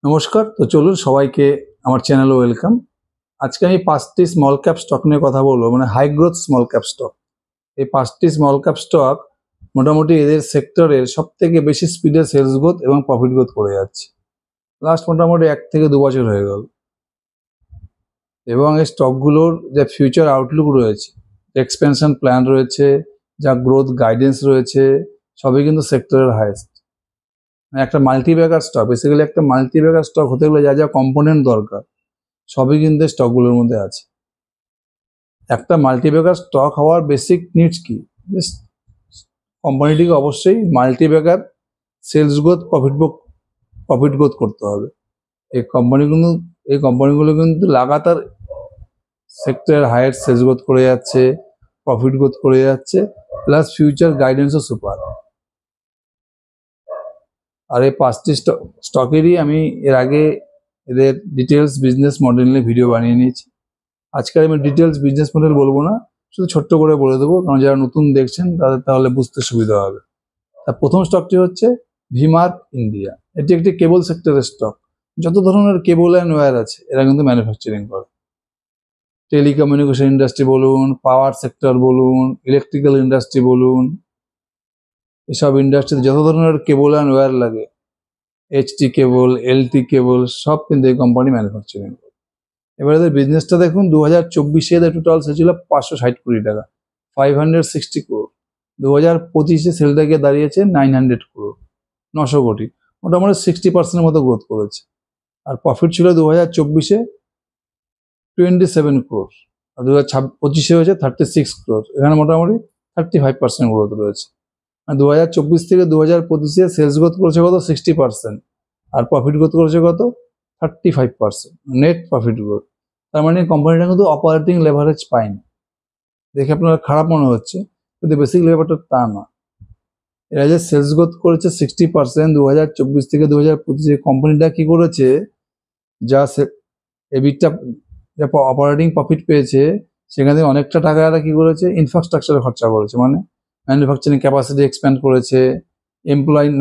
নমস্কার। তো চলুন সবাইকে আমার চ্যানেলে ওয়েলকাম। আজকে আমি 5টি স্মল ক্যাপ স্টক নিয়ে কথা বলবো, মানে high growth small cap stock. এই 5টি স্মল ক্যাপ স্টক মোটামুটি এদের সেক্টরের সব থেকে বেশি স্পিডে সেলস গ্রোথ এবং প্রফিট গ্রোথ করে যাচ্ছে লাস্ট মোটামুটি 1 থেকে 2 বছর হয়ে গেল। এবং এই স্টকগুলোর যে ফিউচার আউটলুক রয়েছে, এক্সপেনশন প্ল্যান রয়েছে, যা গ্রোথ গাইডেন্স রয়েছে, সবই কিন্তু সেক্টরের হাইয়েস্ট। একটা মাল্টিব্যাগার স্টক, বেসিক্যালি একটা মাল্টিব্যাগার স্টক হতে গেলে যা যা কম্পোনেন্ট দরকার সবই কিন্তু স্টকগুলোর মধ্যে আছে। একটা মাল্টিব্যাগার স্টক হওয়ার বেসিক নিডস কি? কোম্পানিটিকে অবশ্যই multibagger sales growth profit growth করতে হবে। এই কোম্পানিগুলো কিন্তু লাগাতার সেক্টরের হায়ার সেলস গ্রোথ করে যাচ্ছে, প্রফিট গ্রোথ করে যাচ্ছে, প্লাস ফিউচার গাইডেন্সও সুপার। আর এই 5টি স্টকেরই আমি এর আগে এদের ডিটেলস বিজনেস মডেল নিয়ে ভিডিও বানিয়ে নিয়েছি। আজকে আমি ডিটেলস বিজনেস মডেল বলবো না, শুধু ছোট্ট করে বলে দেবো, কারণ যারা নতুন দেখছেন তাদের তাহলে বুঝতে সুবিধা হবে। তার প্রথম স্টকটি হচ্ছে ভিমার্ক ইন্ডিয়া। এটি একটি কেবল সেক্টরের স্টক। যত ধরনের কেবল অ্যান্ড ওয়্যার আছে এরা কিন্তু ম্যানুফ্যাকচারিং করে। টেলিকমিউনিকেশন ইন্ডাস্ট্রি বলুন, পাওয়ার সেক্টর বলুন, ইলেকট্রিক্যাল ইন্ডাস্ট্রি বলুন, এসব ইন্ডাস্ট্রিতে যত ধরনের কেবল অ্যান্ড ওয়্যার লাগে, এইচটি কেবল, এলটি কেবল, সব কিন্তু এই কোম্পানি ম্যানুফ্যাকচারিং করে। এবার এদের বিজনেসটা দেখুন, 2024-এ এদের টোটাল সেল ছিল 560 কোটি টাকা, 560 crore। 2025-এ সেলটা গিয়ে দাঁড়িয়েছে 900 crore, 900 কোটি, মোটামুটি 60% মতো গ্রোথ করেছে। আর প্রফিট ছিল 2024-এ 27 crore, আর 2025-এ হয়েছে 36 crore। এখানে মোটামুটি 35% গ্রোথ রয়েছে। 2024 থেকে 2025-এ সেলস গ্রোথ করেছে কত? 60%। আর প্রফিট গ্রোথ করেছে কত? 35%, নেট প্রফিট গ্রোথ। তার মানে কোম্পানিটা কিন্তু অপারেটিং লেভারেজ পায়নি। দেখে আপনার খারাপ মনে হচ্ছে, কিন্তু বেসিক লেভারটা তা না। এরা যে সেলস গ্রোথ করেছে 60% 2024 থেকে 2025-এ, কোম্পানিটা কি করেছে, যা এবিটটা অপারেটিং প্রফিট পেয়েছে সেখান থেকে অনেকটা টাকা এরা কি করেছে, ইনফ্রাস্ট্রাকচারে খরচা করেছে। মানে ম্যানুফ্যাকচারিং ক্যাপাসিটি এক্সপ্যান্ড করেছে,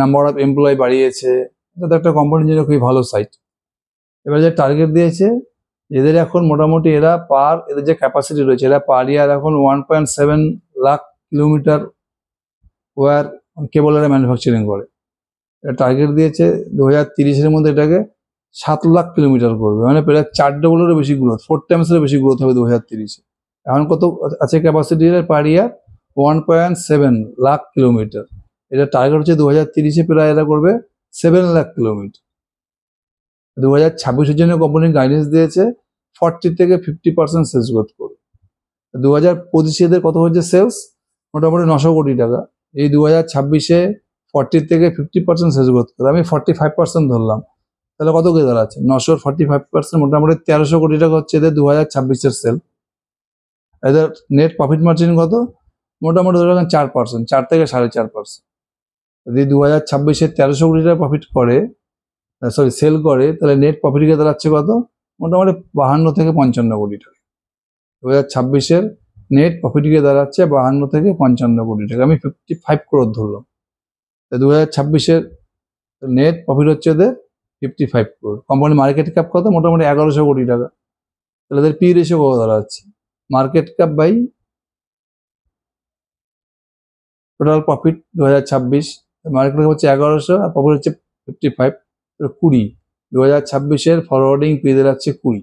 নাম্বার অফ এমপ্লয় বাড়িয়েছে। এটা তো একটা কোম্পানির জন্য খুবই ভালো সাইট। এবার যে টার্গেট দিয়েছে, এদের এখন মোটামুটি এদের যে ক্যাপাসিটি রয়েছে, এরা পার ইয়ার এখন 1.7 লাখ কিলোমিটার ওয়্যার কেবল এরা ম্যানুফ্যাকচারিং করে। এটা টার্গেট দিয়েছে 2030-এর মধ্যে এটাকে 7 লাখ কিলোমিটার করবে, মানে প্রায় 4 ডবলেরও বেশি গ্রোথ, 4 টাইমসেরও বেশি গ্রোথ হবে 2030-এ। এখন কত আছে ক্যাপাসিটি পার ইয়ার? 1.7 লাখ কিলোমিটার। এটা টার্গেট হচ্ছে 2030-এ প্রায় এরা করবে 7 লাখ কিলোমিটার। 2026-এর জন্য কোম্পানি গাইডেন্স দিয়েছে 40 থেকে 50% সেলস গ্রোথ করবে। 2025-এ এদের কত হচ্ছে সেলস? মোটামুটি 900 কোটি টাকা। এই 2026-এ 40 থেকে 50% সেলস গ্রোথ করে, আমি 45% ধরলাম, তাহলে কত করে দাঁড়াচ্ছে? 900 45%, মোটামুটি 1300 কোটি টাকা হচ্ছে এদের 2026-এর সেল। এদের নেট প্রফিট মার্জিন কত? মোটামুটি ধরে রাখেন 4%, 4 থেকে 4.5%। যদি 2026-এ 1300 কোটি টাকা প্রফিট করে, সেল করে, তাহলে নেট প্রফিট গিয়ে দাঁড়াচ্ছে কত? মোটামুটি 52 থেকে 55 কোটি টাকা। 2026-এর নেট প্রফিট গিয়ে দাঁড়াচ্ছে 52 থেকে 55 কোটি টাকা, আমি 55 crore ধরলাম। 2026-এর নেট প্রফিট হচ্ছে এদের 55 crore। কোম্পানির মার্কেট ক্যাপ কত? মোটামুটি 1100 কোটি টাকা। তাহলে এদের পি রেশিও কত দাঁড়াচ্ছে? Market cap by total profit 2026, market cap হচ্ছে 1100 আর প্রফিট হচ্ছে 55, 20। 2026-এর ফরওয়ার্ডিং পি দাঁড়াচ্ছে 20।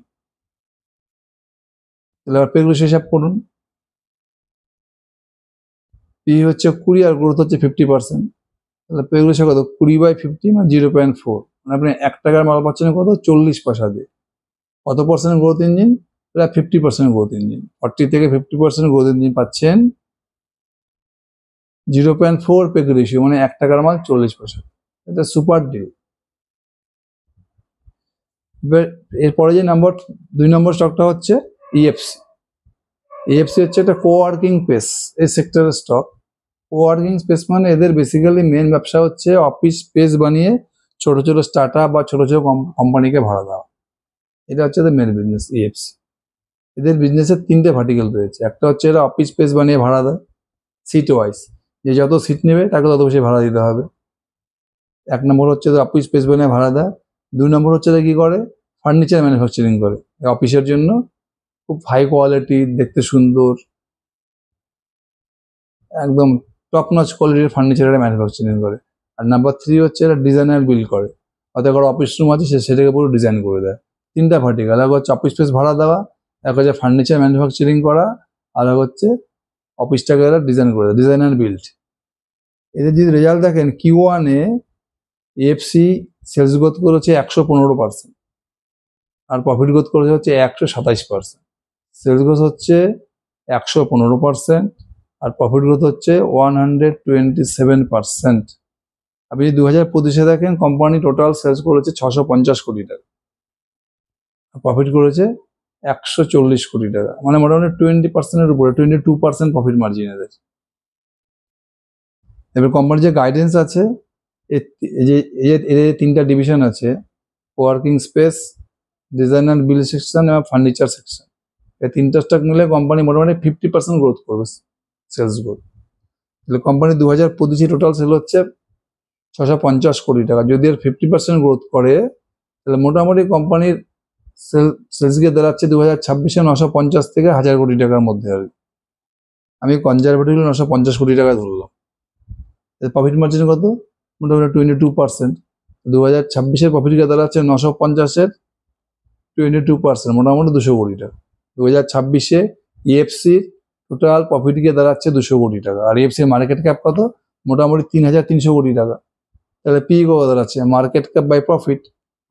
তাহলে আবার পেগুলো হিসাব করুন। পি হচ্ছে 20 আর গ্রোথ হচ্ছে 50%। তাহলে পেগুলো কত? 20/50 মানে 0.4, মানে আপনি 1 টাকার মাল পাচ্ছেন কত? 40 পয়সা দিয়ে। কত পার্সেন্ট গ্রোথ ইঞ্জিন? প্রায় 50% গ্রোথ ইঞ্জিন। 40 থেকে 50% গ্রোথ ইঞ্জিন পাচ্ছেন। 0.4 পেগ রেশিও, মানে 1 টাকার মাল 40 পয়সা। এটা সুপার ডিল। এরপরে যে 2 নম্বর স্টকটা হচ্ছে ইএফসি। ইএফসি হচ্ছে একটা কোওয়ার্কিং স্পেস, এই সেক্টরের স্টক। কোওয়ার্কিং স্পেস মানে এদের বেসিক্যালি মেন ব্যবসা হচ্ছে অফিস স্পেস বানিয়ে ছোট ছোট স্টার্টআপ বা ছোট ছোট কোম্পানিকে ভাড়া দেওয়া। এটা হচ্ছে এদের মেন বিজনেস ইএফসি। এদের বিজনেসের 3টে ভার্টিক্যাল রয়েছে। একটা হচ্ছে এরা অফিস স্পেস বানিয়ে ভাড়া দেয় সিট ওয়াইজ, যে যত সিট নেবে তাকে তত বেশি ভাড়া দিতে হবে। 1 নম্বর হচ্ছে অফিস স্পেস বানিয়ে ভাড়া দেয়। 2 নম্বর হচ্ছে এরা কি করে, ফার্নিচার ম্যানুফ্যাকচারিং করে অফিসের জন্য, খুব হাই কোয়ালিটি, দেখতে সুন্দর, একদম টপ নচ কোয়ালিটির ফার্নিচার এরা ম্যানুফ্যাকচারিং করে। আর নাম্বার 3 হচ্ছে এরা ডিজাইনার বিল্ড করে, অর্থাৎ অফিস রুম আছে সেটাকে পুরো ডিজাইন করে দেয়। 3টা ভার্টিকাল, এক হচ্ছে অফিস স্পেস ভাড়া দেওয়া, এক হচ্ছে ফার্নিচার ম্যানুফ্যাকচারিং করা, আর এক হচ্ছে অফিসটাকে এরা ডিজাইন করে দেয়, ডিজাইনার বিল্ড। এদের যদি রেজাল্ট দেখেন, Q1 এ এএফসি সেলস গ্রোথ করেছে 115%, আর প্রফিট গ্রোথ করেছে হচ্ছে 127%। সেলস গ্রোথ হচ্ছে 115%, আর প্রফিট গ্রোথ হচ্ছে 127%। আপনি 2025-এ দেখেন, কোম্পানি টোটাল সেলস করেছে 650 কোটি টাকা, প্রফিট করেছে 140 কোটি টাকা, মানে মোটামুটি 20%-এর উপরে, 22% প্রফিট মার্জিন এদের। এবার কোম্পানির যে গাইডেন্স আছে, এই যে 3টা ডিভিশন আছে, working space, designer build section এবং ফার্নিচার সেকশন, এই 3টা স্টক মিলে কোম্পানি মোটামুটি 50% গ্রোথ করবে, সেলস গ্রোথ। তাহলে কোম্পানি 2025 টোটাল সেল হচ্ছে 650 কোটি টাকা, যদি এর 50% গ্রোথ করে তাহলে মোটামুটি কোম্পানির সেলস গিয়ে দাঁড়াচ্ছে 2026-এ 950 থেকে 1000 কোটি টাকার মধ্যে। আর আমি কনজারভেটিভলি 950 কোটি টাকা ধরলাম। প্রফিট মার্জিন কত? মোটামুটি 22%। 2026-এর প্রফিট গিয়ে দাঁড়াচ্ছে 950-এর 22%, মোটামুটি 200 কোটি টাকা। 2026-এ EFCর টোটাল প্রফিট গিয়ে দাঁড়াচ্ছে 200 কোটি টাকা, আর EFCর মার্কেট ক্যাপ কত? মোটামুটি 3300 কোটি টাকা। তাহলে পি কত দাঁড়াচ্ছে? Market cap by profit,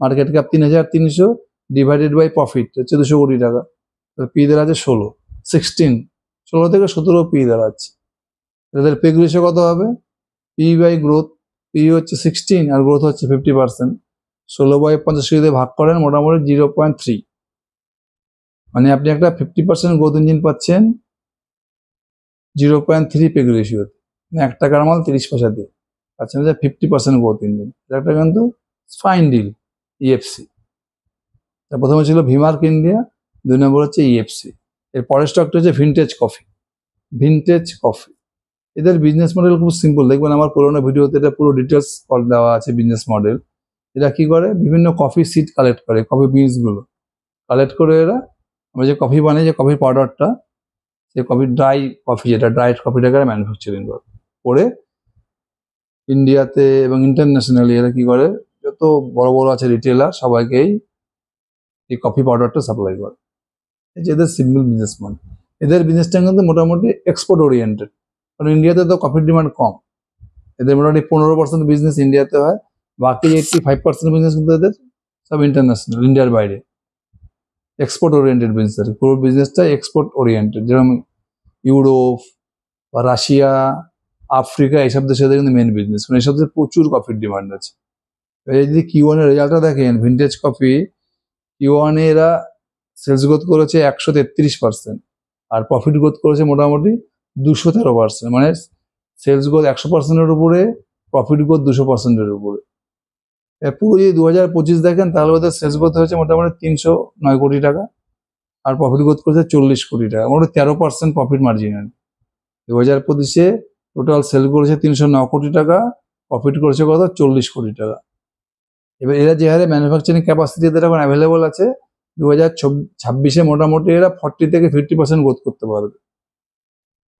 market cap 3300 divided by profit হচ্ছে 200 কোটি টাকা। তাহলে পি দাঁড়াচ্ছে 16 থেকে 17 পি দাঁড়াচ্ছে। তাদের পে রেশিও কত হবে? পি বাই গ্রোথ, পি হচ্ছে 16 আর গ্রোথ হচ্ছে 50%, 16/85 যদি ভাগ করেন মোটামুটি 0.3, মানে আপনি একটা 50% গ্রোথ ইঞ্জিন পাচ্ছেন 0.3 পেগ রেশিওতে, মানে 1 টাকার মাল 30 পয়সা দিয়ে পাচ্ছেন 50% গ্রোথ ইঞ্জিন। এটা কিন্তু ফাইন ডিল। EFC প্রথমে ছিল ভিমার্ক ইন্ডিয়া, 2 নম্বর হচ্ছে EFC। এর পরের স্টকটা হচ্ছে ভিনটেজ কফি। ভিনটেজ কফি এদের বিজনেস মডেল খুব সিম্পল, দেখবেন আমার পুরোনো ভিডিওতে এটা পুরো ডিটেলস দেওয়া আছে বিজনেস মডেল। এরা কি করে, বিভিন্ন কফি সিড কালেক্ট করে, কফি বিনস গুলো কালেক্ট করে এরা আমরা যে কফি বানাই, যে কফি পাউডারটা, সেই কফি ড্রাই কফি, যেটা ড্রাইড কফিটাকে ম্যানুফ্যাকচারিং করে ইন্ডিয়াতে এবং ইন্টারন্যাশনালি এরা কি করে, যত বড় বড় আছে রিটেলার সবাইকেই এই কফি পাউডারটা সাপ্লাই করে। এই যে এদের সিম্পল বিজনেস মডেল। এদের বিজনেসটা কিন্তু মোটামুটি এক্সপোর্ট ওরিয়েন্টেড, কারণ ইন্ডিয়াতে তো কফির ডিমান্ড কম। এদের মোটামুটি 15% বিজনেস ইন্ডিয়াতে হয়, বাকি 85% বিজনেস কিন্তু এদের সব ইন্টারন্যাশনাল, ইন্ডিয়ার বাইরে। এক্সপোর্ট ওরিয়েন্টেড বিজনেস, পুরো বিজনেসটা এক্সপোর্ট ওরিয়েন্টেড, যেরকম ইউরোপ বা রাশিয়া, আফ্রিকা, এইসব দেশে কিন্তু মেন বিজনেস, মানে এইসব দেশে প্রচুর কফির ডিমান্ড আছে। এই যদি Q1 এর রেজাল্টটা দেখেন, ভিনটেজ কফি Q1 এ এরা সেলস গ্রোথ করেছে 133%, আর প্রফিট গ্রোথ করেছে মোটামুটি 213%, মানে সেলস গ্রোথ 100%-এর উপরে, প্রফিট গ্রোথ 200%-এর উপরে। পুরো যদি 2025 দেখেন তাহলে ওদের সেলস গ্রোথ হয়েছে মোটামুটি 309 কোটি টাকা, আর প্রফিট গ্রোথ করেছে 40 কোটি টাকা, মোটামুটি 13% প্রফিট মার্জিন। 2025-এ টোটাল সেল করেছে 309 কোটি টাকা, প্রফিট করেছে কত? 40 কোটি টাকা। এবার এরা যে হারে ম্যানুফ্যাকচারিং ক্যাপাসিটি এদের এখন অ্যাভেলেবল আছে, 2026-এ মোটামুটি এরা 40 থেকে 50% গ্রোথ করতে পারবে।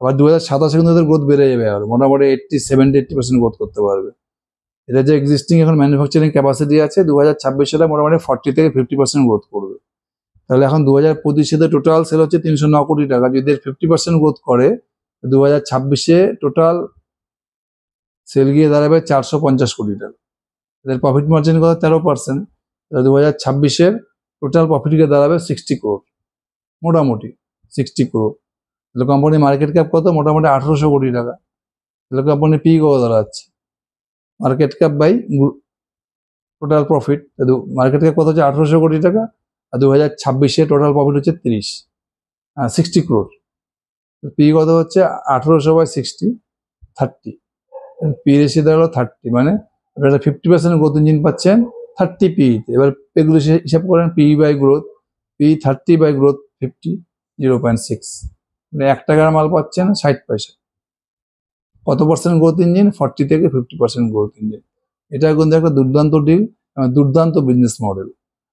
আবার 2027-এ কিন্তু এদের গ্রোথ বেড়ে যাবে, আর মোটামুটি 70-80% গ্রোথ করতে পারবে। এদের যে এক্সিস্টিং এখন ম্যানুফ্যাকচারিং ক্যাপাসিটি আছে, 2026 সালে মোটামুটি 40 থেকে 50% গ্রোথ করবে। তাহলে এখন 2025-এ টোটাল সেল হচ্ছে 309 কোটি টাকা, যদি এর 50% গ্রোথ করে 2026-এ টোটাল সেল গিয়ে দাঁড়াবে 450 কোটি টাকা। এদের প্রফিট মার্জিন কত? 13%। 2026-এর টোটাল প্রফিট গিয়ে দাঁড়াবে 60 crore, মোটামুটি 60 crore। তাহলে কোম্পানির মার্কেট ক্যাপ কত? মোটামুটি 1800 কোটি টাকা। তাহলে কোম্পানি পি কত দাঁড়াচ্ছে? Market cap by total profit, market cap কত হচ্ছে? 1800 কোটি টাকা, আর 2026-এ টোটাল প্রফিট হচ্ছে 60 crore। পি কত হচ্ছে? 1800/60, 30। পি রেশিও দাঁড়ালো 30, মানে আপনারা 50% গ্রোথ ইঞ্জিন পাচ্ছেন 30 পি। এবার এগুলো হিসাব করেন, P by growth, P 30 by growth 50, 0.6, মানে 1 টাকার মাল পাচ্ছেন 60 পয়সা। কত পার্সেন্ট গ্রোথ ইঞ্জিন? 40 থেকে 50% গ্রোথ ইঞ্জিন। এটা কিন্তু একটা দুর্দান্ত ডিল, দুর্দান্ত বিজনেস মডেল।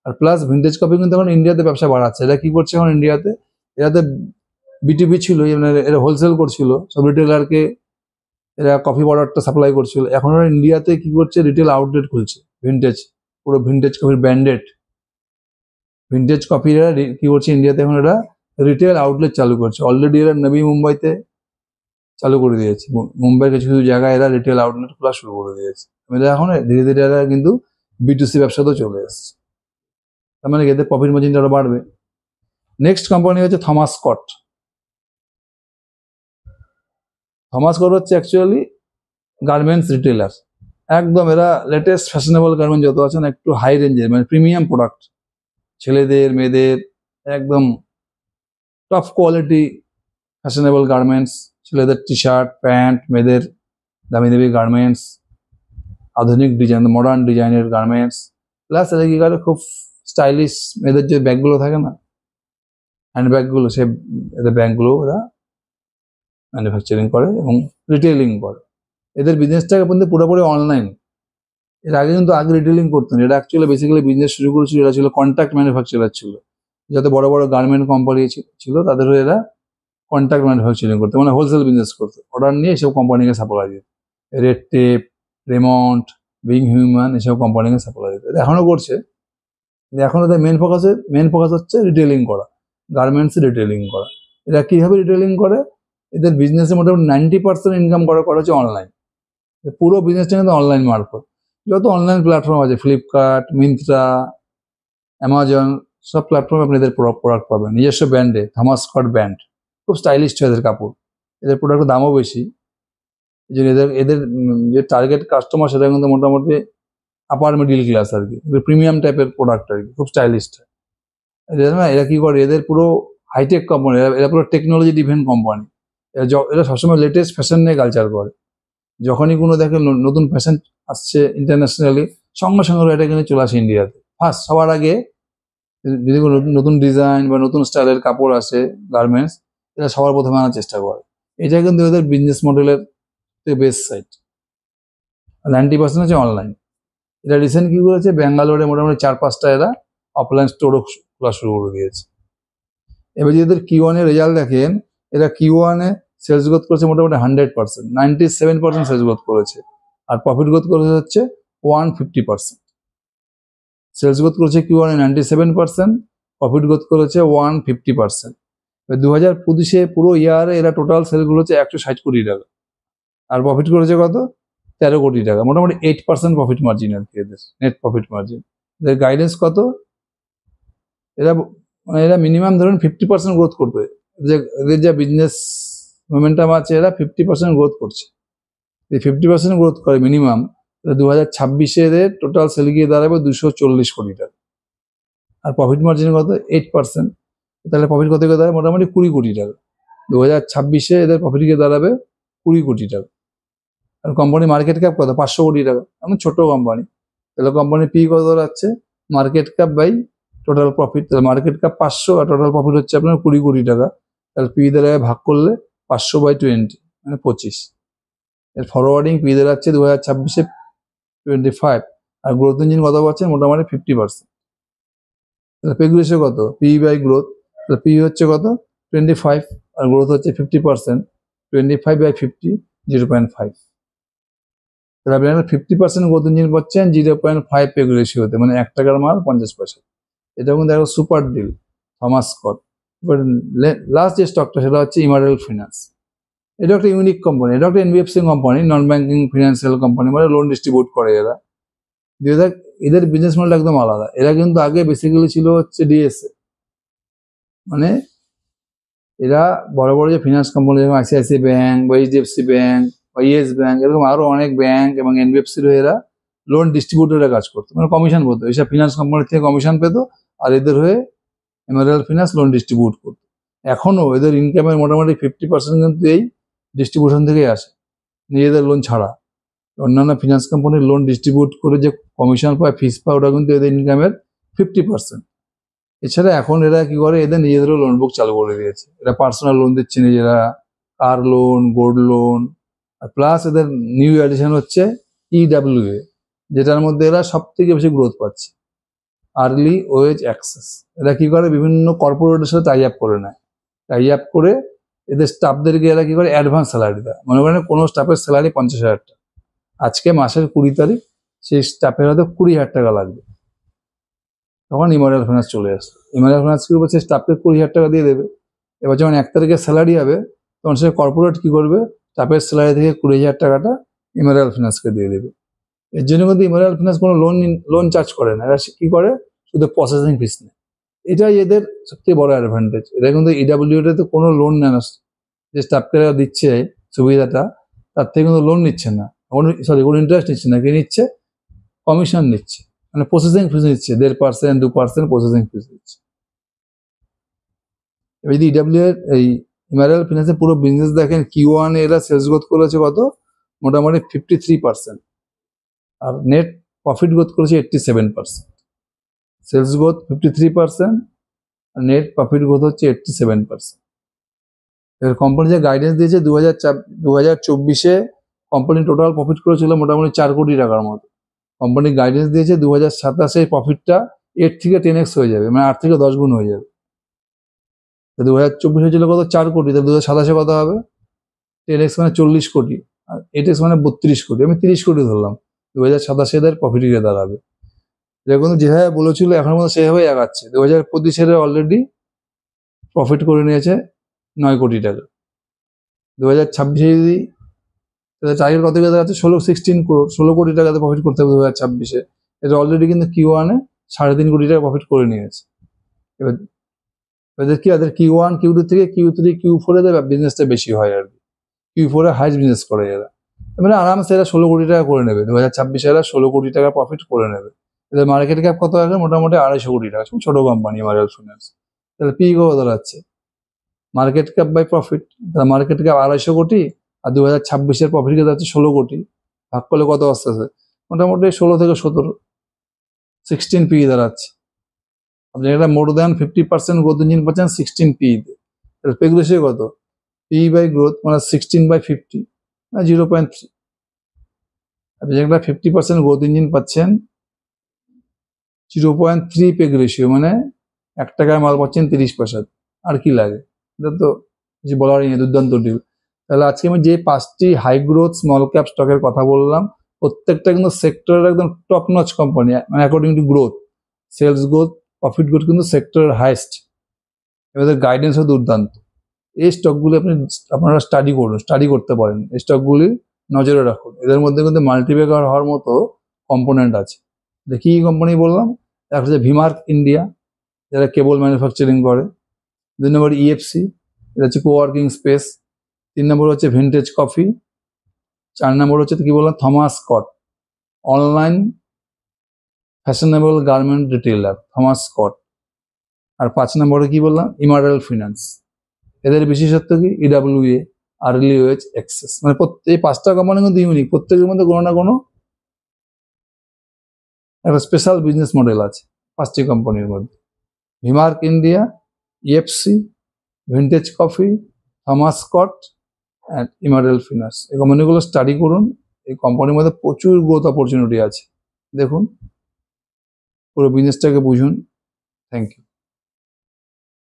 আর প্লাস ভিন্টেজ কফি কিন্তু এখন ইন্ডিয়াতে ব্যবসা বাড়াচ্ছে। এরা কি করছে এখন ইন্ডিয়াতে, এরাতে বিটিপি ছিল, মানে এরা হোলসেল করছিল, সব রিটেলারকে এরা কফি পাউডারটা সাপ্লাই করছিল। এখন ওরা ইন্ডিয়াতে কি করছে, রিটেল আউটলেট খুলছে ভিন্টেজ, পুরো ভিন্টেজ কফির ব্র্যান্ডেড ভিন্টেজ কফি এরা কি করছে ইন্ডিয়াতে, এখন এরা রিটেল আউটলেট চালু করছে। অলরেডি এরা নবী মুম্বাইতে চালু করে দিয়েছে, মুম্বাইয়ের কিছু কিছু জায়গায় এরা রিটেল আউটলেট খোলা শুরু করে দিয়েছে। এরা এখন ধীরে ধীরে এরা কিন্তু বিটুসি ব্যবসাতেও চলে এসছে, তার মানে এদের প্রফিট মার্জিনটা আরো বাড়বে। নেক্সট কোম্পানি হচ্ছে থমাস স্কট। থমাস স্কট হচ্ছে অ্যাকচুয়ালি গার্মেন্টস রিটেলার, একদম এরা লেটেস্ট ফ্যাশনেবল গার্মেন্ট যত আছে না, একটু হাই রেঞ্জের, মানে প্রিমিয়াম প্রোডাক্ট, ছেলেদের মেয়েদের একদম টপ কোয়ালিটি ফ্যাশনেবল গার্মেন্টস, ছেলেদের টি শার্ট প্যান্ট, মেয়েদের দামি দামি গার্মেন্টস, আধুনিক ডিজাইন মডার্ন ডিজাইনের গার্মেন্টস। প্লাস এরা কি করে, খুব স্টাইলিশ মেয়েদের যে ব্যাগগুলো থাকে না, হ্যান্ড ব্যাগগুলো, সে এদের ব্যাগগুলো এরা ম্যানুফ্যাকচারিং করে এবং রিটেলিং করে। এদের বিজনেসটাকে কিন্তু পুরোপুরি অনলাইন। এর আগে কিন্তু রিটেলিং করতেন, এটা অ্যাকচুয়ালি বেসিক্যালি বিজনেস শুরু করেছিল, এরা ছিল কন্ট্রাক্ট ম্যানুফ্যাকচারার ছিল, যাতে বড় বড় গার্মেন্ট কোম্পানি ছিল তাদের হয়ে এরা কন্ট্রাক্ট ম্যানুফ্যাকচারিং করতো, মানে হোলসেল বিজনেস করতো, অর্ডার নিয়ে এসব কোম্পানিকে সাপ্লাই দিত। Red Tape, Raymond, Being Human এসব কোম্পানিকে সাপ্লাই দিত। এটা এখনো করছে, এখন ওদের মেন ফোকাস হচ্ছে রিটেলিং করা, গার্মেন্টস রিটেলিং করা। এরা কিভাবে রিটেলিং করে, এদের বিজনেসে মোটামুটি 90% ইনকাম করা হচ্ছে অনলাইন। পুরো বিজনেসটা কিন্তু অনলাইন মারফত। যত অনলাইন প্ল্যাটফর্ম আছে, ফ্লিপকার্ট, মিন্ত্রা, অ্যামাজন, সব প্ল্যাটফর্মে আপনি এদের প্রোডাক্ট পাবেন। নিজস্ব ব্র্যান্ডে, থমাস স্কট ব্র্যান্ড, খুব স্টাইলিশ হয় এদের কাপড়, এদের প্রোডাক্টের দামও বেশি। এই জন্য এদের যে টার্গেট কাস্টমার সেটা কিন্তু মোটামুটি আপার মিডিল ক্লাস আর কি, প্রিমিয়াম টাইপের প্রোডাক্ট আর কি, খুব স্টাইলিশ। এরা কি করে, এদের পুরো হাইটেক কোম্পানি, এরা পুরো টেকনোলজি ডিভেন কোম্পানি। এরা সবসময় লেটেস্ট ফ্যাশন নিয়ে কালচার করে। যখনই কোনো দেখে নতুন ফ্যাশন আসছে ইন্টারন্যাশনালি, সঙ্গে সঙ্গে এটা কিনে চলে আসে ইন্ডিয়াতে ফার্স্ট। সবার আগে যদি কোনো নতুন ডিজাইন বা নতুন স্টাইলের কাপড় আসে গার্মেন্টস, এটা সবার প্রথমে আনার চেষ্টা করে। এটা কিন্তু এদের বিজনেস মডেলের বেস্ট সাইড। 90% হচ্ছে অনলাইন। এটা রিসেন্ট কি করেছে, ব্যাঙ্গালোরে মোটামুটি 4-5টা এরা অফলাইন স্টোরও খোলা শুরু করে দিয়েছে। এবার যদি এদের Q1 এর রেজাল্ট দেখেন, এরা Q1 এ সেলস গ্রোথ করেছে মোটামুটি 100%, 97% সেলস গ্রোথ করেছে। আর প্রফিট গ্রোথ করেছে হচ্ছে 150%। সেলস গ্রোথ করেছে Q1 এ 97%, প্রফিট গ্রোথ করেছে 150%। 2025 পুরো ইয়ারে এরা টোটাল সেল করেছে 160 কোটি টাকা, আর প্রফিট করেছে কত, 13 কোটি টাকা, মোটামুটি 8% প্রফিট মার্জিন আর কি এদের, নেট প্রফিট মার্জিন। এদের গাইডেন্স কত, এরা মিনিমাম ধরুন 50% গ্রোথ করবে। এদের যা বিজনেস মোমেন্টাম আছে, এরা 50% গ্রোথ করছে। এই 50% গ্রোথ করে মিনিমাম, 2026 এদের টোটাল সেল গিয়ে দাঁড়াবে 240 কোটি টাকা, আর প্রফিট মার্জিন কত, 8%। তাহলে প্রফিট কত দাঁড়াবে, মোটামুটি 20 কোটি টাকা। 2026 এদের প্রফিট গিয়ে দাঁড়াবে 20 কোটি টাকা। আর কোম্পানি মার্কেট ক্যাপ কত, 500 কোটি টাকা, এমন ছোট কোম্পানি। তাহলে কোম্পানির পি কত দাঁড়াচ্ছে, market cap by total profit. তাহলে মার্কেট ক্যাপ 500 আর টোটাল প্রফিট হচ্ছে আপনার 20 কোটি টাকা। তাহলে পি দ্বারা ভাগ করলে 500/20, মানে 25। এর ফরওয়ার্ডিং পি দাঁড়াচ্ছে 2026 25, আর গ্রোথ ইঞ্জিন কত পাচ্ছেন, মোটামুটি 50%। তাহলে পে রেশিও কত, পি বাই গ্রোথ, তাহলে পি হচ্ছে কত 25, আর গ্রোথ হচ্ছে 50%, 25/50 0.5। তাহলে আপনি 50% গ্রোথ ইঞ্জিন পাচ্ছেন 0.5 পে রেশিওতে, মানে 1 টাকার মাল 50 পয়সা। এটা কিন্তু একটা সুপার ডিল থমাস স্কট। এবার লাস্ট যে স্টকটা সেটা হচ্ছে ইমারেল ফিনান্স। এটা একটা ইউনিক কোম্পানি, এটা একটা NBFC company, non banking financial company, মানে লোন ডিস্ট্রিবিউট করে এরা। এদের বিজনেস মডেল একদম আলাদা। এরা কিন্তু আগে বেসিক্যালি ছিল হচ্ছে ডিএসএ, মানে এরা বড় বড় যে ফিনান্স কোম্পানি যেমন আইসিআইসিআই ব্যাংক বা এইচডিএফসি ব্যাংক বা ইয়েস ব্যাংক, এরকম আরো অনেক ব্যাংক এবং এনবিএফসির হয়ে এরা লোন ডিস্ট্রিবিউটরের কাজ করতো, মানে কমিশন পেতো, এইসব ফিনান্স কোম্পানি থেকে কমিশন পেতো, আর এদের হয়ে এমারেল ফিনান্স লোন ডিস্ট্রিবিউট করতো। এখনো এদের ইনকামের মোটামুটি 50% কিন্তু এই ডিস্ট্রিবিউশন থেকেই আসে, নিজেদের লোন ছাড়া। অন্যান্য ফিনান্স কোম্পানির লোন ডিস্ট্রিবিউট করে যে কমিশন পায়, ফিস পায়, ওটা কিন্তু এদের ইনকামের 50%। এছাড়া এখন এরা কি করে, এদের নিজেদেরও লোন বুক চালু করে দিয়েছে। এরা পার্সোনাল লোন দিচ্ছে নিজেরা, কার লোন, গোল্ড লোন, আর প্লাস এদের নিউ এডিশন হচ্ছে ইডাব্লিউএ, যেটার মধ্যে এরা সব থেকে বেশি গ্রোথ পাচ্ছে। আর্লি ওয়েজ অ্যাক্সেস, এরা কি করে বিভিন্ন কর্পোরেটের সাথে টাই আপ করে নেয়, টাই আপ করে এদের স্টাফদেরকে এরা কি করে অ্যাডভান্স স্যালারি দেয়। মনে করেন কোনো স্টাফের স্যালারি 50,000 টাকা, আজকে মাসের 20 তারিখ সেই স্টাফের হয়তো 20,000 টাকা লাগবে, তখন ইমারিয়াল ফাইন্যান্স চলে আসে। ইমারিয়াল ফাইন্যান্স কি করবে, সেই স্টাফকে 20,000 টাকা দিয়ে দেবে। এবার যখন 1 তারিখে স্যালারি হবে তখন সে কর্পোরেট কি করবে, স্টাফের স্যালারি থেকে 20,000 টাকাটা ইমারিয়াল ফাইন্যান্সকে দিয়ে দেবে। এর জন্য কিন্তু ইমারিয়াল ফাইন্যান্স কোনো লোন চার্জ করে না, এরা কি করে শুধু প্রসেসিং ফিস নেয়। এটাই এদের সবথেকে বড় অ্যাডভান্টেজ। এরা কিন্তু ইডাব্লিউতে কোনো লোন নেয় না, যে স্টাফকে দিচ্ছে সুবিধাটা তার থেকে কিন্তু লোন নিচ্ছে না, কোনো ইন্টারেস্ট নিচ্ছে না, কি নিচ্ছে, কমিশন নিচ্ছে, মানে প্রসেসিং ফিস নিচ্ছে 1.5% 2% প্রসেসিং ফিস নিচ্ছে। এবার যদি ইডাব্লিউ এর এই ইমারিয়াল ফাইন্যান্সের পুরো বিজনেস দেখেন, Q1 এরা সেলস গ্রোথ করেছে কত, মোটামুটি 53%, আর নেট প্রফিট গ্রোথ করেছে 87%। সেলস গ্রোথ 53% আর নেট প্রফিট গ্রোথ হচ্ছে 87%। এবার কোম্পানি যে গাইডেন্স দিয়েছে 2024-এ কোম্পানি টোটাল প্রফিট করেছিল মোটামুটি 4 কোটি টাকার মতো। কোম্পানি গাইডেন্স দিয়েছে 2027-এ প্রফিটটা 8 থেকে 10x হয়ে যাবে, মানে 8 থেকে 10 গুণ হয়ে যাবে। 2024 ছিল কত, 4 কোটি, তাহলে 2027-এ কত হবে, 10x মানে 40 কোটি, আর 8x মানে 32 কোটি, আমি 30 কোটি ধরলাম। 2027-এ এদের প্রফিট গিয়ে দাঁড়াবে। যেরকম যেভাবে বলেছিল এখন মতো সেভাবেই আগাচ্ছে। 2025-এ অলরেডি প্রফিট করে নিয়েছে 9 কোটি টাকা। 2026-এ যদি টার্গেট কত টাকা আছে, 16 কোটি টাকাতে প্রফিট করতে হবে 2026-এ। এটা অলরেডি কিন্তু Q1-এ 3.5 কোটি টাকা প্রফিট করে নিয়েছে। এবার এদের কি, এদের Q1 Q2 থেকে Q3 Q4-এ বিজনেসটা বেশি হয় আর কি। Q4-এ হাইস্ট বিজনেস করে এরা, মানে আরামসে এরা 16 কোটি টাকা করে নেবে। 2026-এ এরা 16 কোটি টাকা প্রফিট করে নেবে। এদের মার্কেট ক্যাপ কত আছে, মোটামুটি 250 কোটি টাকা, ছোট কোম্পানি ইমারিয়াল ফাইন্যান্স। তাহলে পি কত দাঁড়াচ্ছে, মার্কেট ক্যাপ বাই প্রফিট, তাহলে মার্কেট ক্যাপ 250 কোটি আর 2026-এর প্রফিট দাঁড়াচ্ছে 16 কোটি, ভাগ করলে কত আসতেছে, মোটামুটি 16 থেকে 17, 16 পি দাঁড়াচ্ছে। আপনি একটা মোর দ্যান 50% গ্রোথ ইঞ্জিন পাচ্ছেন 16 পি তে। তাহলে পে রেশিও কত, পি বাই গ্রোথ মানে 16/50 মানে 0.3। আপনি একটা 50% গ্রোথ ইঞ্জিন পাচ্ছেন, 0.3 পেগ রেশিও, মানে 1 টাকায় মাল পাচ্ছেন 30 পয়সা, আর কি লাগে, এটা তো কিছু বলারই নেই, দুর্দান্ত ডিল। তাহলে আজকে আমি যে 5টি হাই গ্রোথ স্মল ক্যাপ স্টকের কথা বললাম, প্রত্যেকটা কিন্তু সেক্টরের একদম টপ নচ কোম্পানি, মানে according to growth, sales growth, profit growth কিন্তু সেক্টরের হাইস্ট, এদের গাইডেন্সও দুর্দান্ত। এই স্টকগুলি আপনারা স্টাডি করতে পারেন, এই স্টকগুলি নজরে রাখুন। এদের মধ্যে কিন্তু মাল্টিপ্যাকার হওয়ার মতো কম্পোনেন্ট আছে। দেখি কি কোম্পানি বললাম, একটা হচ্ছে ভিমার্ক ইন্ডিয়া, যারা কেবল ম্যানুফ্যাকচারিং করে। 2 নম্বর EFC, এটা হচ্ছে কোওয়ার্কিং স্পেস। 3 নম্বর হচ্ছে ভিন্টেজ কফি। 4 নম্বর হচ্ছে কি বললাম, Thomas Scott, online fashionable garment retailer Thomas Scott. আর 5 নম্বরে কি বললাম, ইমারিয়াল ফাইন্যান্স। এদের বিশেষত্ব কি, EWA, আর্লি ওয়েজ অ্যাক্সেস। মানে এই 5টা কোম্পানি কিন্তু ইউনিক, প্রত্যেকের মধ্যে কোনো না কোনো একটা স্পেশাল বিজনেস মডেল আছে 5টি কোম্পানির মধ্যে। ভিমার্ক India, EFC, vintage coffee, Thomas Scott and ইমারিয়াল ফাইন্যান্স। এই কোম্পানিগুলো স্টাডি করুন, এই কোম্পানির মধ্যে প্রচুর গ্রোথ অপরচুনিটি আছে। দেখুন, পুরো বিজনেসটাকে বুঝুন। Thank you.